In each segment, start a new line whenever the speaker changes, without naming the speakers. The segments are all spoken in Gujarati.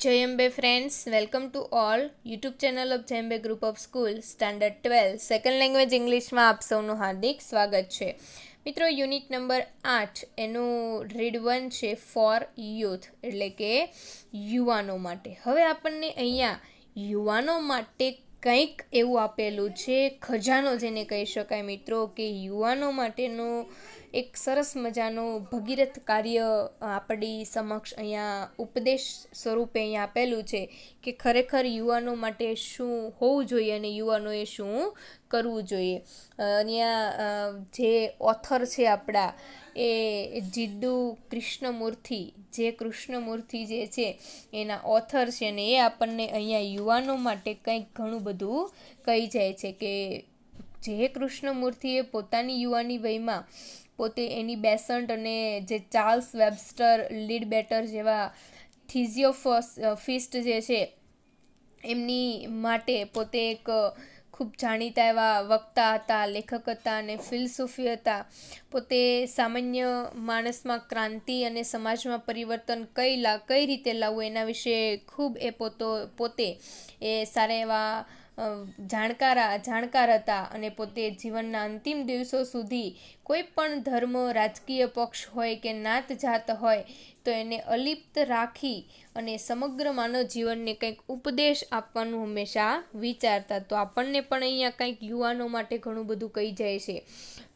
Jayambe friends, welcome to all YouTube channel of Jayambe Group of School Standard 12 second language ઇંગ્લિશમાં આપ સૌનું હાર્દિક સ્વાગત છે. મિત્રો, યુનિટ નંબર 8 એનું રીડ 1 છે ફોર યુથ, એટલે કે યુવાનો માટે. હવે આપણને અહીંયા યુવાનો માટે કંઈક એવું આપેલું છે, ખજાનો જેને કહી શકાય મિત્રો, કે યુવાનો માટેનો એક સરસ મજાનો ભગીરથ કાર્ય આપણી સમક્ષ અહીંયા ઉપદેશ સ્વરૂપે અહીંયા આપેલું છે કે ખરેખર યુવાનો માટે શું હોવું જોઈએ અને યુવાનોએ શું કરવું જોઈએ. અહીંયા જે ઓથર છે આપણા એ જીડ્ડુ કૃષ્ણમૂર્તિ, જે કૃષ્ણમૂર્તિ જે છે એના ઓથર છે, અને એ આપણને અહીંયા યુવાનો માટે કંઈક ઘણું બધું કહી જાય છે કે જે કૃષ્ણમૂર્તિએ પોતાની યુવાની વયમાં પોતે એની બેસન્ટ અને જે ચાર્લ્સ વેબસ્ટર લીડબેટર જેવા થિયોસોફિસ્ટ જે છે એમની માટે પોતે એક ખૂબ જાણીતા એવા વક્તા હતા, લેખક હતા અને ફિલસૂફી હતા. પોતે સામાન્ય માણસમાં ક્રાંતિ અને સમાજમાં પરિવર્તન કઈ રીતે લાવવું એના વિશે ખૂબ એ પોતે એ સારા એવા જાણકાર હતા અને પોતે જીવનના અંતિમ દિવસો સુધી કોઈ પણ ધર્મ, રાજકીય પક્ષ હોય કે નાત જાત હોય તો એને અલિપ્ત રાખી અને સમગ્ર માનવ જીવનને કંઈક ઉપદેશ આપવાનું હંમેશા વિચારતા. તો આપણને પણ અહીંયા કંઈક યુવાનો માટે ઘણું બધું કહી જાય છે.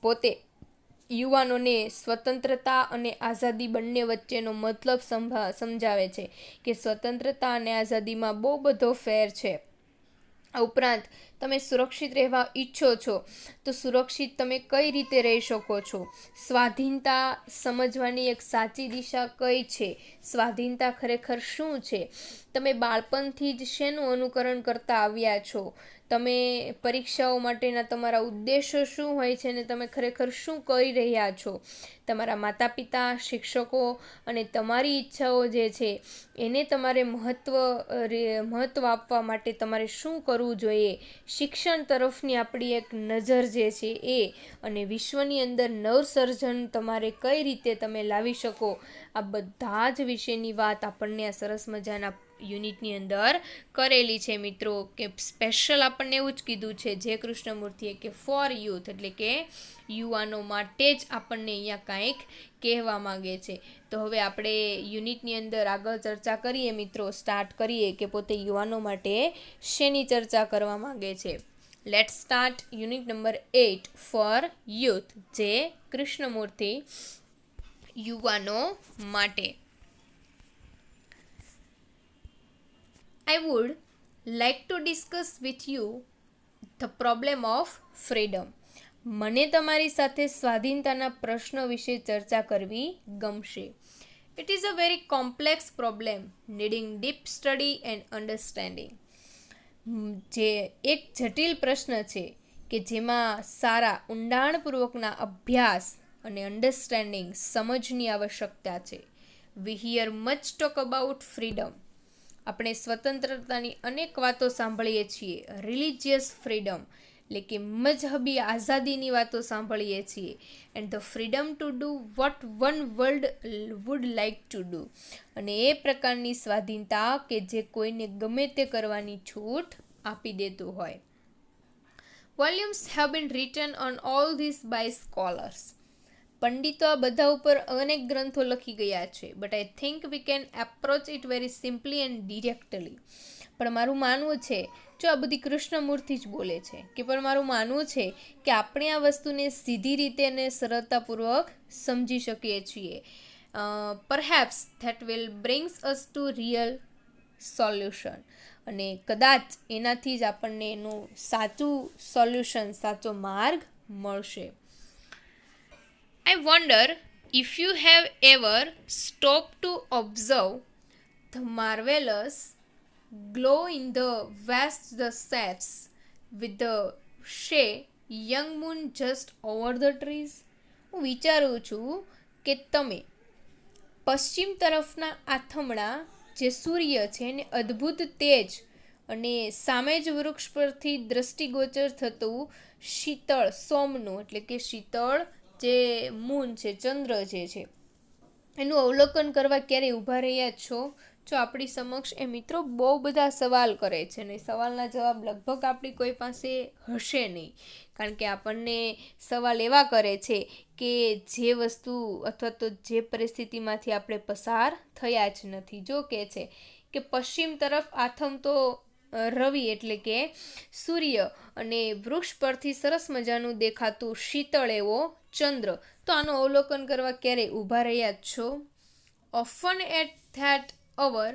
પોતે યુવાનોને સ્વતંત્રતા અને આઝાદી બંને વચ્ચેનો મતલબ સમજાવે છે કે સ્વતંત્રતા અને આઝાદીમાં બહુ બધો ફેર છે. આ ઉપરાંત તમે સુરક્ષિત રહેવા ઈચ્છો છો તો સુરક્ષિત તમે કઈ રીતે રહી શકો છો, સ્વાધીનતા સમજવાની એક સાચી દિશા કઈ છે, સ્વાધીનતા ખરેખર શું છે, તમે બાળપણથી જ શેનું અનુકરણ કરતા આવ્યા છો, તમે પરીક્ષાઓ માટેના તમારા ઉદ્દેશો શું હોય છે અને તમે ખરેખર શું કરી રહ્યા છો, તમારા માતા પિતા, શિક્ષકો અને તમારી ઈચ્છાઓ જે છે એને તમારે મહત્ત્વ આપવા માટે તમારે શું કરવું જોઈએ, શિક્ષણ તરફની આપણી એક નજર જે છે એ, અને વિશ્વની અંદર નવસર્જન તમારે કઈ રીતે તમે લાવી શકો, આ બધા જ વિશેની વાત આપણને આ સરસ મજાના યુનિટની અંદર કરેલી છે મિત્રો. કે સ્પેશિયલ આપણને એવું જ કીધું છે જે કૃષ્ણમૂર્તિએ કે ફોર યુથ, એટલે કે યુવાનો માટે જ આપણને અહીંયા કાંઈક કહેવા માંગે છે. તો હવે આપણે યુનિટની અંદર આગળ ચર્ચા કરીએ મિત્રો, સ્ટાર્ટ કરીએ કે પોતે યુવાનો માટે શેની ચર્ચા કરવા માંગે છે. Let's start unit number 8 for youth, જે કૃષ્ણમૂર્તિ યુવાનો માટે. I would like to discuss with you the problem of freedom. મને તમારી સાથે સ્વાધીનતાના પ્રશ્ન વિશે ચર્ચા કરવી ગમશે. It is a very complex problem needing deep study and understanding. જે એક જટિલ પ્રશ્ન છે કે જેમાં સારા ઊંડાણપૂર્વકના અભ્યાસ અને અન્ડરસ્ટેન્ડિંગ, સમજની આવશ્યકતા છે. We hear much talk about freedom. આપણે સ્વતંત્રતાની અનેક વાતો સાંભળીએ છીએ. રિલિજિયસ ફ્રીડમ, એટલે કે મજહબી આઝાદીની વાતો સાંભળીએ છીએ. And the freedom to do vote one world would like to do, અને એ પ્રકારની સ્વાધીનતા કે જે કોઈને ગમે તે કરવાની છૂટ આપી દેતું હોય. Volumes have been written on all this by scholars. પંડિતો આ બધા ઉપર અનેક ગ્રંથો લખી ગયા છે. But I think we can approach it very simply and directly. પણ મારું માનવું છે, જો આ બધી કૃષ્ણમૂર્તિ જ બોલે છે, પણ મારું માનવું છે કે આપણે આ વસ્તુને સીધી રીતે અને સરળતાપૂર્વક સમજી શકીએ છીએ. Perhaps that will brings us to real solution, અને કદાચ એનાથી જ આપણને એનું સાચું સોલ્યુશન, સાચો માર્ગ મળશે. I wonder if you have ever stopped to observe the marvelous glow in the vast the sets with the shea young moon just over the trees. હું વિચારું છું કે તમે પશ્ચિમ તરફના આથમણા જે સૂર્ય છે એને અદ્ભુત તેજ અને સામે જ વૃક્ષ પરથી દ્રષ્ટિગોચર થતું શીતળ સોમનું, એટલે કે શીતળ જે મૂન છે, ચંદ્ર જે છે, એનું અવલોકન કરવા ક્યારેય ઊભા રહ્યા છો? જો આપણી સમક્ષ એ મિત્રો બહુ બધા સવાલ કરે છે ને સવાલના જવાબ લગભગ આપણી કોઈ પાસે હશે નહીં, કારણ કે આપણને સવાલ એવા કરે છે કે જે વસ્તુ અથવા તો જે પરિસ્થિતિમાંથી આપણે પસાર થયા જ નથી. જો કે છે કે પશ્ચિમ તરફ આથમતો રવિ એટલે કે સૂર્ય અને વૃક્ષ પરથી સરસ મજાનું દેખાતું શીતળ એવો ચંદ્ર, તો આનું અવલોકન કરવા ક્યારેય ઊભા રહ્યા છો? Often at that hour,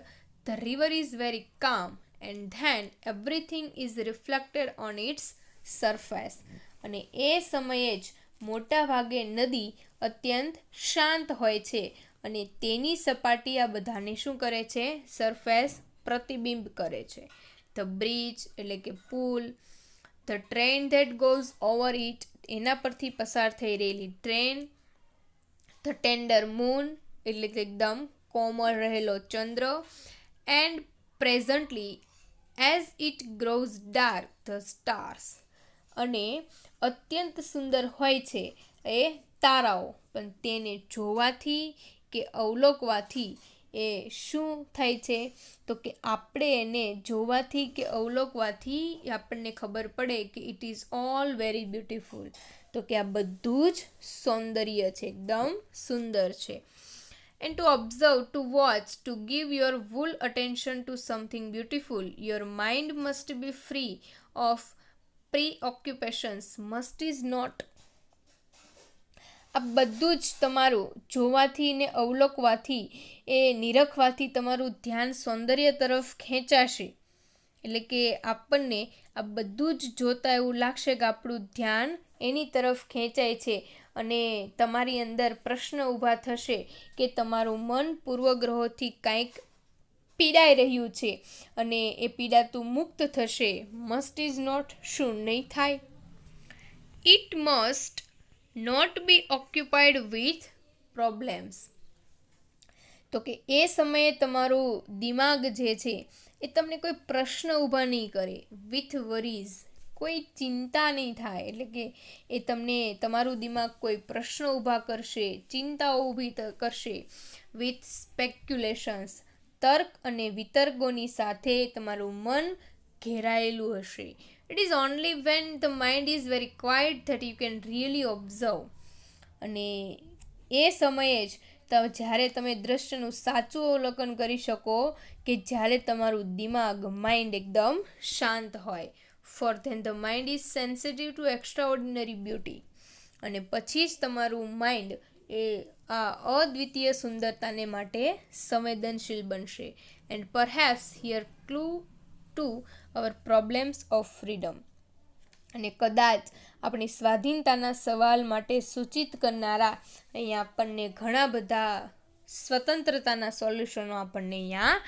the river is very calm and then everything is reflected on its surface. અને એ સમયે જ મોટા ભાગે નદી અત્યંત શાંત હોય છે અને તેની સપાટી આ બધાને શું કરે છે? સરફેસ પ્રતિબિંબ કરે છે. ધ બ્રિજ એટલે કે પુલ, the train that goes over it એના પરથી પસાર થઈ રહેલી ટ્રેન, ધ ટેન્ડર મૂન એટલે કે એકદમ કોમળ રહેલો ચંદ્ર, and presently as it grows dark the stars, અને અત્યંત સુંદર હોય છે એ તારાઓ, પણ તેને જોવાથી કે અવલોકવાથી એ શું થાય છે? તો કે આપણે એને જોવાથી કે અવલોકવાથી આપણને ખબર પડે કે it is all very beautiful, તો કે આ બધું જ સૌંદર્ય છે, એકદમ સુંદર છે. And to observe, to watch, to give your full attention to something beautiful, your mind must be free of preoccupations. Must is not. આ બધું જ તમારું જોવાથી ને અવલોકવાથી એ નિરખવાથી તમારું ધ્યાન સૌંદર્ય તરફ ખેંચાશે. એટલે કે આપણને આ બધું જ જોતા એવું લાગશે કે આપણું ધ્યાન એની તરફ ખેંચાય છે અને તમારી અંદર પ્રશ્ન ઊભા થશે કે તમારું મન પૂર્વગ્રહોથી કાંઈક પીડાઈ રહ્યું છે અને એ પીડાતું મુક્ત થશે. મસ્ટ ઇઝ નોટ, શું નહીં થાય? It must not be occupied with problems. તો કે એ સમયે તમારું દિમાગ જે છે એ તમને કોઈ પ્રશ્ન ઊભા નહીં કરે. વિથ વરીઝ, કોઈ ચિંતા નહીં થાય. એટલે કે એ તમને તમારું દિમાગ કોઈ પ્રશ્ન ઊભા કરશે, ચિંતાઓ ઊભી કરશે. વિથ સ્પેક્યુલેશન્સ, તર્ક અને વિતર્કોની સાથે તમારું મન ઘેરાયેલું હશે. It is only when the mind is very quite that you can really observe. અને એ સમયે જ જ્યારે તમે દ્રશ્યનું સાચું અવલોકન કરી શકો કે જ્યારે તમારું દિમાગ, માઇન્ડ એકદમ શાંત હોય. For then the mind is sensitive to extraordinary beauty. અને પછી જ તમારું માઇન્ડ એ આ અદ્વિતીય સુંદરતાને માટે સંવેદનશીલ બનશે. And perhaps here clue to our problems of freedom. અને કદાચ આપણી સ્વાધીનતાના સવાલ માટે સૂચિત કરનારા અહીંયા આપણને ઘણા બધા સ્વતંત્રતાના સોલ્યુશનો આપણને અહીંયા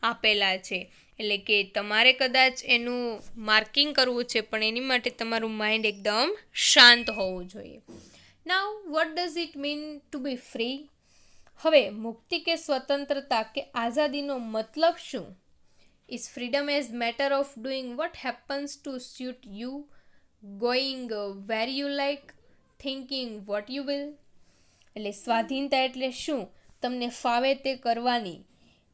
આપેલા છે. એટલે કે તમારે કદાચ એનું માર્કિંગ કરવું છે, પણ એની માટે તમારું માઇન્ડ એકદમ શાંત હોવું જોઈએ. Now what does it mean to be free? હવે મુક્તિ કે સ્વતંત્રતા કે આઝાદીનો મતલબ શું? Is freedom as matter of doing what happens to suit you, going where you like, thinking what you will? એટલે સ્વાધીનતા એટલે શું? તમને ફાવે તે કરવાની,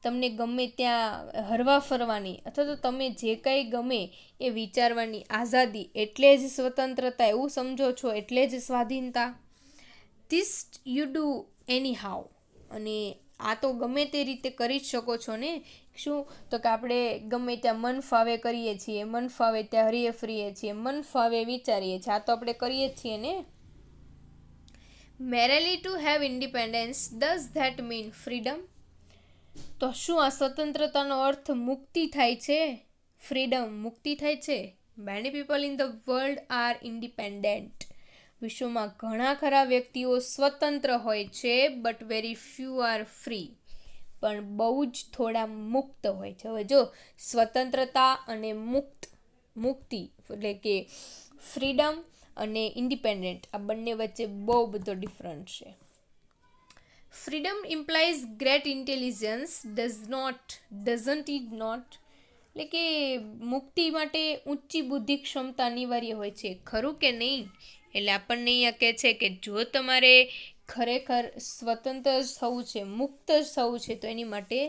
તમને ગમે ત્યાં હરવા ફરવાની, અથવા તો તમે જે કંઈ ગમે એ વિચારવાની આઝાદી એટલે જ સ્વતંત્રતા, એવું સમજો છો એટલે જ સ્વાધીનતા. This you do anyhow. અને આ તો ગમે તે રીતે કરી જ શકો છો ને. શું? તો કે આપણે ગમે ત્યાં મન ફાવે કરીએ છીએ, મન ફાવે ત્યાં હરીએ ફરીએ છીએ, મન ફાવે વિચારીએ છીએ. આ તો આપણે કરીએ જ છીએ ને. Merely to have independence, does that mean freedom? તો શું આ સ્વતંત્રતાનો અર્થ મુક્તિ થાય છે? ફ્રીડમ, મુક્તિ થાય છે? Many people in the world are independent. વિશ્વમાં ઘણા ખરા વ્યક્તિઓ સ્વતંત્ર હોય છે, but very few are free. પણ બહુ જ થોડા મુક્ત હોય છે. હવે જો સ્વતંત્રતા અને મુક્તિ એટલે કે ફ્રીડમ અને ઇન્ડિપેન્ડન્ટ, આ બંને વચ્ચે બહુ બધો ડિફરન્સ છે. Freedom implies great intelligence, doesn't it not? એટલે કે મુક્તિ માટે ઊંચી બુદ્ધિ ક્ષમતા અનિવાર્ય હોય છે, ખરું કે નહીં? એટલે આપણને અહીંયા કહે છે કે જો તમારે ખરેખર સ્વતંત્ર થવું છે, મુક્ત થવું છે, તો એની માટે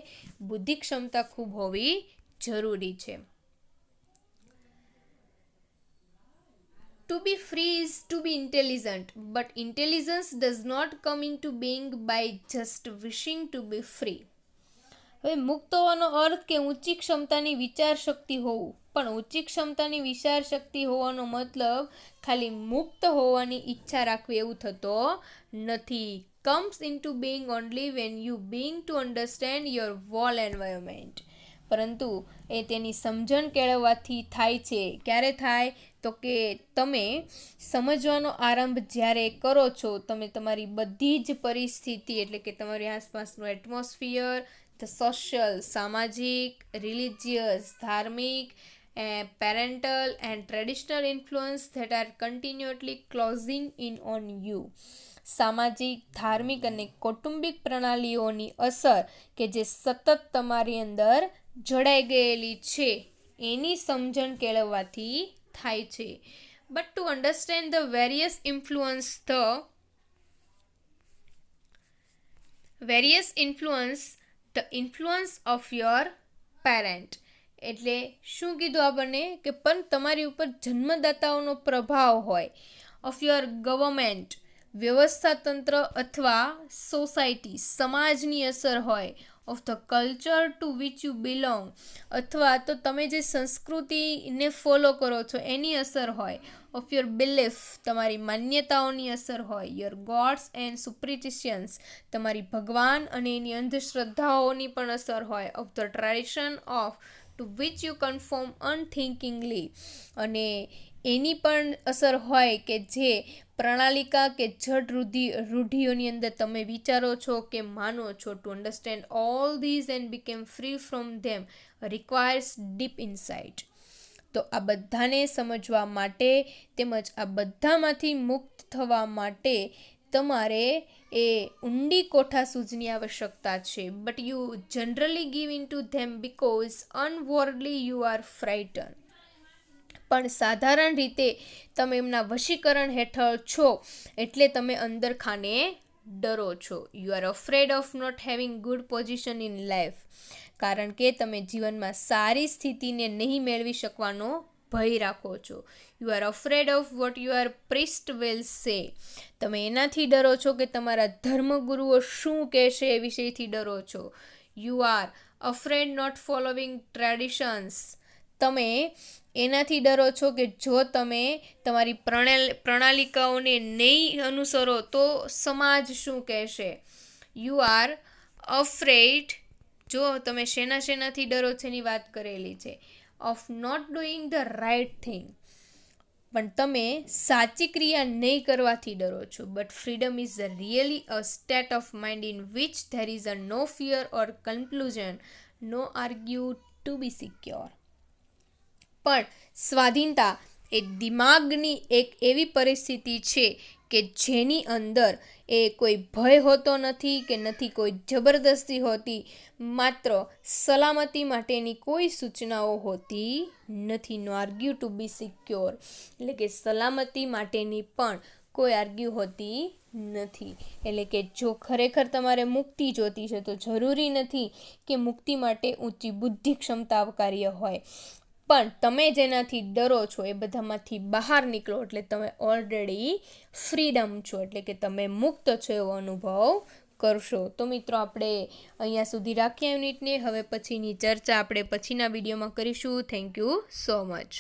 બુદ્ધિ ક્ષમતા ખૂબ હોવી જરૂરી છે. To be free is to be intelligent, but intelligence does not come into being by just wishing to be free. હવે મુક્ત હોવાનો અર્થ કે ઊંચી ક્ષમતાની વિચાર શક્તિ હોવું, પણ ઊંચી ક્ષમતાની વિચાર શક્તિ હોવાનો મતલબ ખાલી મુક્ત હોવાની ઈચ્છા રાખવી એવું થતો નથી. Comes into being only when you being to understand your whole environment. પરંતુ એ તેની સમજણ કેળવવાથી થાય છે. ક્યારે થાય? તો કે તમે સમજવાનો આરંભ જ્યારે કરો છો, તમે તમારી બધી જ પરિસ્થિતિ એટલે કે તમારી આસપાસનું એટમોસ્ફિયર, ધ સોશિયલ, સામાજિક, રિલિજિયસ, ધાર્મિક, parental and traditional influence that are continuously closing in on you. સામાજિક, ધાર્મિક અને કૌટુંબિક પ્રણાલીઓની અસર કે જે સતત તમારી અંદર જડાઈ ગયેલી છે એની સમજણ કેળવવાથી થાય છે. But to understand the various influence of your parent. એટલે શું કીધું આપણને કે પણ તમારી ઉપર જન્મદાતાઓનો પ્રભાવ હોય, ઓફ યોર ગવર્મેન્ટ, વ્યવસ્થાતંત્ર અથવા સોસાયટી, સમાજની અસર હોય, of the culture two which you belong, અથવા તો તમે જે સંસ્કૃતિને ફોલો કરો છો એની અસર હોય, ઓફ યોર બિલીફ, તમારી માન્યતાઓની અસર હોય, યોર ગોડ્સ એન્ડ સુપરિસ્ટિશન્સ, તમારી ભગવાન અને એની અંધશ્રદ્ધાઓની પણ અસર હોય, of the tradition of to which you confirm unthinkingly, અને એની પણ અસર હોય કે જે પ્રણાલિકા કે જડ રૂઢિઓની અંદર તમે વિચારો છો કે માનો છો. To understand all these and became free from them requires deep insight. તો આ બધાને સમજવા માટે તેમજ આ બધામાંથી મુક્ત થવા માટે તમારે એ ઊંડી કોઠાસૂઝની આવશ્યકતા છે. But you generally give in to them because inwardly you are frighten. પણ સાધારણ રીતે તમે એમના વશીકરણ હેઠળ છો એટલે તમે અંદર ખાને ડરો છો. You are afraid of not having good position in life. કારણ કે તમે જીવનમાં સારી સ્થિતિને નહીં મેળવી શકવાનો ભય રાખો છો. You are afraid of what your priest will સે. તમે એનાથી ડરો છો કે તમારા ધર્મગુરુઓ શું કહેશે એ વિષયથી ડરો છો. You are afraid not following traditions. તમે એનાથી ડરો છો કે જો તમે તમારી પ્રણાલિકાઓને નહીં અનુસરો તો સમાજ શું કહેશે. યુ આર અફ્રેડ, જો તમે શેનાથી ડરો છો એની વાત કરેલી છે, of not doing the right thing. પણ તમે સાચી ક્રિયા નહીં કરવાથી ડરો છો. But freedom is really a state of mind in which there is a no fear or conclusion, no argue to be secure. પણ સ્વાધીનતા એ દિમાગની એક એવી પરિસ્થિતિ છે કે જેની અંદર એ કોઈ ભય હોતો નથી કે નથી કોઈ જબરદસ્તી હોતી, માત્ર સલામતી માટેની કોઈ સૂચનાઓ હોતી નથી. નો આર્ગ્યુ ટુ બી સિક્યોર એટલે કે સલામતી માટેની પણ કોઈ આર્ગ્યુ હોતી નથી. એટલે કે જો ખરેખર તમારે મુક્તિ જોતી છે તો જરૂરી નથી કે મુક્તિ માટે ઊંચી બુદ્ધિ ક્ષમતા આવકાર્ય હોય, પણ તમે જેનાથી ડરો છો એ બધામાંથી બહાર નીકળો એટલે તમે ઓલરેડી ફ્રીડમ છો, એટલે કે તમે મુક્ત છો એવો અનુભવ કરશો. તો મિત્રો આપણે અહીંયા સુધી રાખીએ યુનિટને. હવે પછીની ચર્ચા આપણે પછીના વિડીયોમાં કરીશું. Thank you so much.